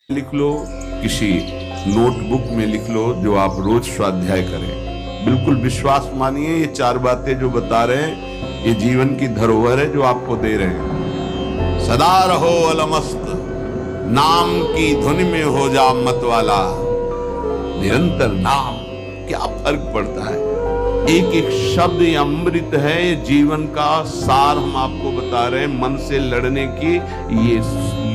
लिख लो, किसी नोटबुक में लिख लो, जो आप रोज स्वाध्याय करें। बिल्कुल विश्वास मानिए, ये चार बातें जो बता रहे हैं ये जीवन की धरोहर है जो आपको दे रहे हैं। सदा रहो अलमस्त, नाम की धुन में हो जा मत वाला, निरंतर नाम। क्या फर्क पड़ता है, एक एक शब्द ये अमृत है, ये जीवन का सार हम आपको बता रहे हैं। मन से लड़ने की ये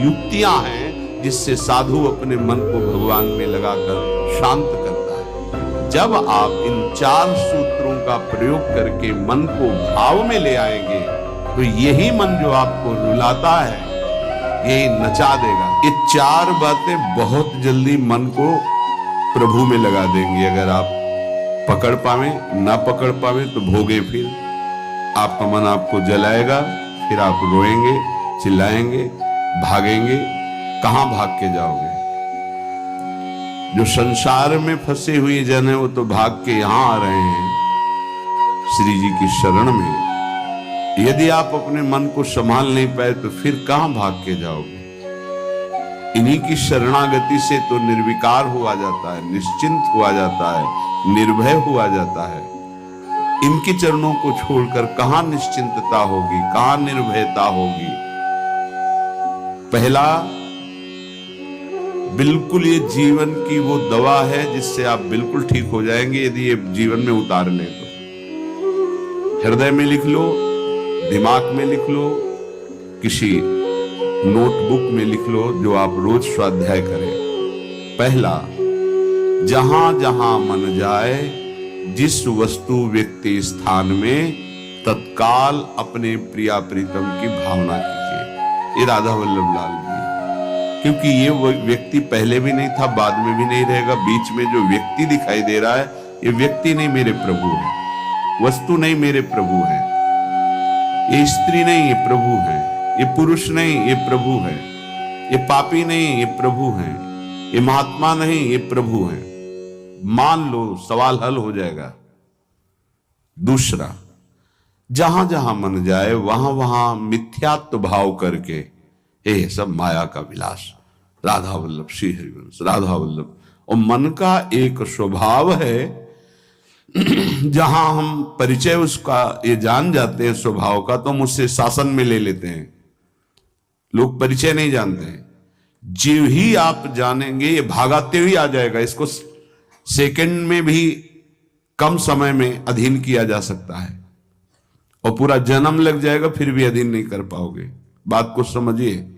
युक्तियां हैं जिससे साधु अपने मन को भगवान में लगाकर शांत करता है। जब आप इन चार सूत्रों का प्रयोग करके मन को भाव में ले आएंगे तो यही मन जो आपको रुलाता है यही नचा देगा। ये चार बातें बहुत जल्दी मन को प्रभु में लगा देंगे। अगर आप पकड़ पावे, ना पकड़ पावे तो भोगे। फिर आपका मन आपको जलाएगा, फिर आप रोएंगे, चिल्लाएंगे, भागेंगे। कहां भाग के जाओगे? जो संसार में फंसे हुए जन है वो तो भाग के यहां आ रहे हैं श्री जी की शरण में। यदि आप अपने मन को संभाल नहीं पाए तो फिर कहां भाग के जाओगे? इन्हीं की शरणागति से तो निर्विकार हुआ जाता है, निश्चिंत हुआ जाता है, निर्भय हुआ जाता है। इनके चरणों को छोड़कर कहां निश्चिंतता होगी, कहां निर्भयता होगी? पहला, बिल्कुल ये जीवन की वो दवा है जिससे आप बिल्कुल ठीक हो जाएंगे यदि ये जीवन में उतार लें तो। हृदय में लिख लो, दिमाग में लिख लो, किसी नोटबुक में लिख लो, जो आप रोज स्वाध्याय करें। पहला, जहां जहां मन जाए, जिस वस्तु व्यक्ति स्थान में, तत्काल अपने प्रिया प्रीतम की भावना कीजिए। ये राधा वल्लभ लाल जी, क्योंकि ये व्यक्ति पहले भी नहीं था, बाद में भी नहीं रहेगा। बीच में जो व्यक्ति दिखाई दे रहा है ये व्यक्ति नहीं, मेरे प्रभु है। वस्तु नहीं, मेरे प्रभु है। ये स्त्री नहीं, ये प्रभु है। ये पुरुष नहीं, ये प्रभु है। ये पापी नहीं, ये प्रभु है। ये महात्मा नहीं, ये प्रभु है। मान लो, सवाल हल हो जाएगा। दूसरा, जहां जहां मन जाए वहां वहां मिथ्यात्व भाव करके, ये सब माया का विलास। राधा वल्लभ श्री हरिवंश, राधा वल्लभ। और मन का एक स्वभाव है, जहां हम परिचय उसका ये जान जाते हैं स्वभाव का, तो हम उससे शासन में ले लेते हैं। लोग परिचय नहीं जानते हैं। जीव ही आप जानेंगे, ये भागाते हुए आ जाएगा। इसको सेकंड में भी कम समय में अधीन किया जा सकता है, और पूरा जन्म लग जाएगा फिर भी अधीन नहीं कर पाओगे। बात को समझिए।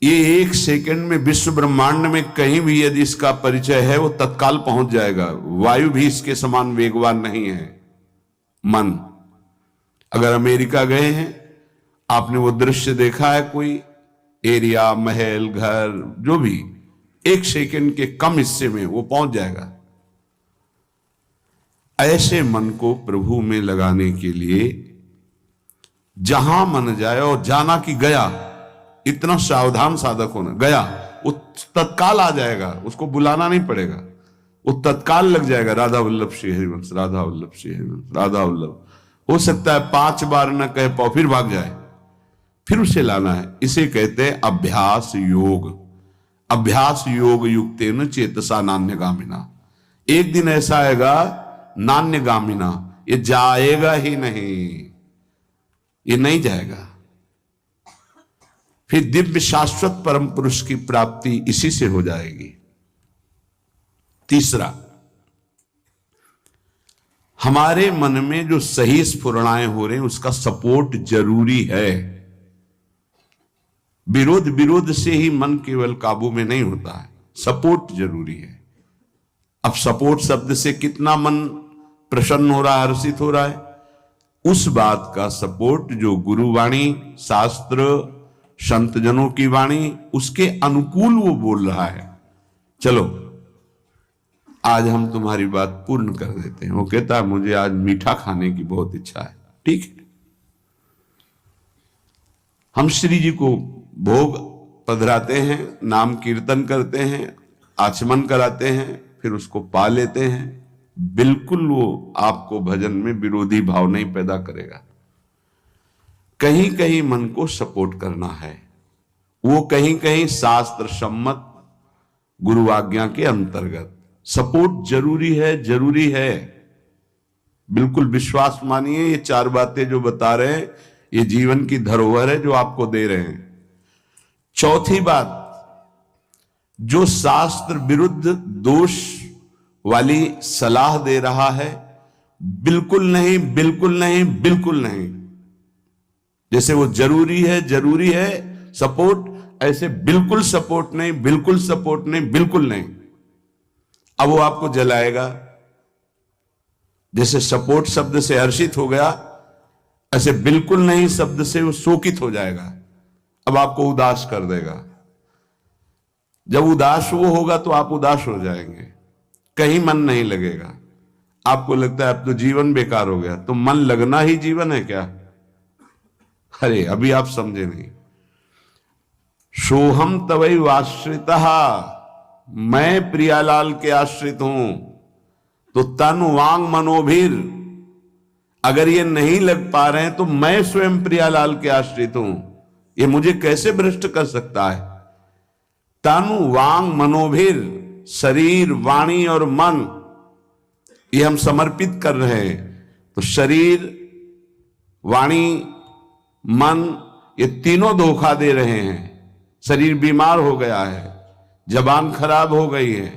ये एक सेकंड में विश्व ब्रह्मांड में कहीं भी यदि इसका परिचय है वो तत्काल पहुंच जाएगा। वायु भी इसके समान वेगवान नहीं है मन। अगर अमेरिका गए हैं, आपने वो दृश्य देखा है, कोई एरिया, महल, घर, जो भी, एक सेकंड के कम हिस्से में वो पहुंच जाएगा। ऐसे मन को प्रभु में लगाने के लिए जहां मन जाए, और जाना कि गया, इतना सावधान साधक होना। गया वो तत्काल आ जाएगा, उसको बुलाना नहीं पड़ेगा, वो तत्काल लग जाएगा। राधा वल्लभ श्री हरिवंश, राधा वल्लभ श्री हरिवंश, राधा वल्लभ। हो सकता है 5 बार न कह पाओ, फिर भाग जाए, फिर उसे लाना है। इसे कहते हैं अभ्यास योग। अभ्यास योग युक्तेन चेतसा नान्यगामिना। एक दिन ऐसा आएगा, नान्यगामिना, ये जाएगा ही नहीं, ये नहीं जाएगा। फिर दिव्य शाश्वत परम पुरुष की प्राप्ति इसी से हो जाएगी। तीसरा, हमारे मन में जो सही स्फुरणाएं हो रहे हैं उसका सपोर्ट जरूरी है। विरोध से ही मन केवल काबू में नहीं होता है, सपोर्ट जरूरी है। अब सपोर्ट शब्द से कितना मन प्रसन्न हो रहा है, हर्षित हो रहा है, उस बात का सपोर्ट जो गुरुवाणी, शास्त्र, संत जनों की वाणी, उसके अनुकूल वो बोल रहा है। चलो आज हम तुम्हारी बात पूर्ण कर देते हैं। वो कहता है मुझे आज मीठा खाने की बहुत इच्छा है। ठीक है, हम श्री जी को भोग पधराते हैं, नाम कीर्तन करते हैं, आचमन कराते हैं, फिर उसको पा लेते हैं। बिल्कुल वो आपको भजन में विरोधी भाव नहीं पैदा करेगा। कहीं कहीं मन को सपोर्ट करना है, वो कहीं कहीं शास्त्र सम्मत गुरु आज्ञा के अंतर्गत। सपोर्ट जरूरी है, जरूरी है, बिल्कुल विश्वास मानिए। ये 4 बातें जो बता रहे हैं ये जीवन की धरोहर है जो आपको दे रहे हैं। चौथी बात, जो शास्त्र विरुद्ध दोष वाली सलाह दे रहा है, बिल्कुल नहीं, बिल्कुल नहीं, बिल्कुल नहीं। जैसे वो जरूरी है सपोर्ट, ऐसे बिल्कुल सपोर्ट नहीं, बिल्कुल सपोर्ट नहीं, बिल्कुल नहीं। अब वो आपको जलाएगा। जैसे सपोर्ट शब्द से हर्षित हो गया, ऐसे बिल्कुल नहीं शब्द से वो शोकित हो जाएगा। अब आपको उदास कर देगा। जब उदास वो होगा तो आप उदास हो जाएंगे, कहीं मन नहीं लगेगा। आपको लगता है अब तो जीवन बेकार हो गया। तो मन लगना ही जीवन है क्या? अरे अभी आप समझे नहीं। सोहम तवैव आश्रितः, मैं प्रियालाल के आश्रित हूं। तो तन वांग मनोभीर, अगर ये नहीं लग पा रहे हैं तो मैं स्वयं प्रियालाल के आश्रित हूं। ये मुझे कैसे भ्रष्ट कर सकता है? तन वांग मनोभीर, शरीर वाणी और मन, ये हम समर्पित कर रहे हैं। तो शरीर वाणी मन ये तीनों धोखा दे रहे हैं। शरीर बीमार हो गया है, जबान खराब हो गई है,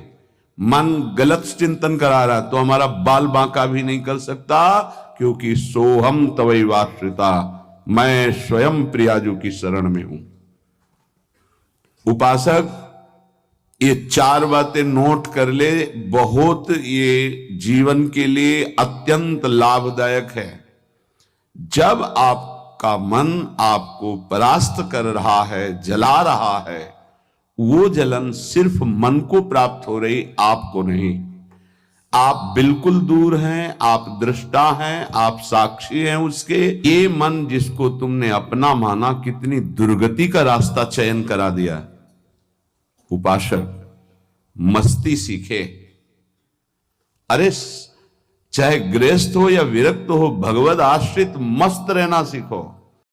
मन गलत चिंतन करा रहा, तो हमारा बाल बांका भी नहीं कर सकता, क्योंकि सोहम तवैव आश्रिता, मैं स्वयं प्रियाजू की शरण में हूं। उपासक ये 4 बातें नोट कर ले, बहुत ये जीवन के लिए अत्यंत लाभदायक है। जब आपका मन आपको परास्त कर रहा है, जला रहा है, वो जलन सिर्फ मन को प्राप्त हो रही, आपको नहीं। आप बिल्कुल दूर हैं, आप दृष्टा हैं, आप साक्षी हैं उसके। ये मन जिसको तुमने अपना माना, कितनी दुर्गति का रास्ता चयन करा दिया। उपासक मस्ती सीखे। अरे चाहे गृहस्थ हो या विरक्त हो, भगवद आश्रित मस्त रहना सीखो।